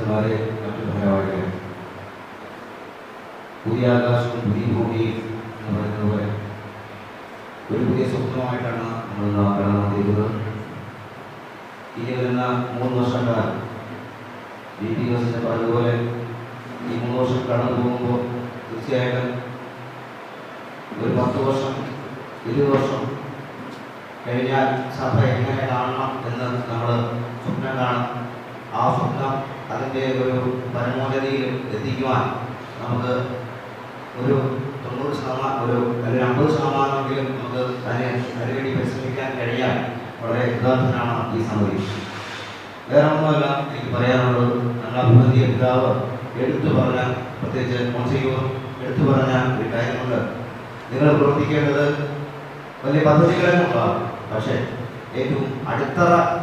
അച്ഛന്മാരെ, മറ്റു ഭാരവാഹികളെ, പുതിയ ആകാശവും പുതിയ ഭൂമിയും എന്ന് പറയുന്നത് പോലെ ഒരു പുതിയ സ്വപ്നമായിട്ടാണ് നമ്മൾ കടന്നു വന്നിരിക്കുന്നത്. ഇനി വരുന്ന 3 വർഷക്കാലം DPS പറഞ്ഞതുപോലെ ഈ 3 വർഷം കടന്നു പോകുമ്പോൾ തീർച്ചയായിട്ടും ഒരു 10 വർഷം 20 വർഷം കഴിഞ്ഞാൽ സഭ എങ്ങനെ കാണണം എന്ന് നമ്മൾ സ്വപ്നം കാണും. ആ സ്വപ്നം അതിൻ്റെ ഒരു പരമോന്നതിയിൽ എത്തിക്കുവാൻ നമുക്ക് ഒരു 90% അല്ലെങ്കിൽ 50% നമുക്ക് അതിനുവേണ്ടി പരിശ്രമിക്കാൻ കഴിയാൻ വളരെ ഉദാഹരണമാണ് ഈ സമിതി. വേറെ ഒന്നുമല്ല എനിക്ക് പറയാനുള്ളത്, ഞങ്ങൾ അഭിവന്ധിയ പിതാവ് എടുത്തു പറഞ്ഞ, പ്രത്യേകിച്ച് മോൺസിയൂർ എടുത്തു പറഞ്ഞ ഒരു കാര്യമുണ്ട്. നിങ്ങൾ പ്രവർത്തിക്കേണ്ടത് വലിയ പദ്ധതികളൊന്നും ഉണ്ടാകും, പക്ഷേ ഏറ്റവും അടിത്തറ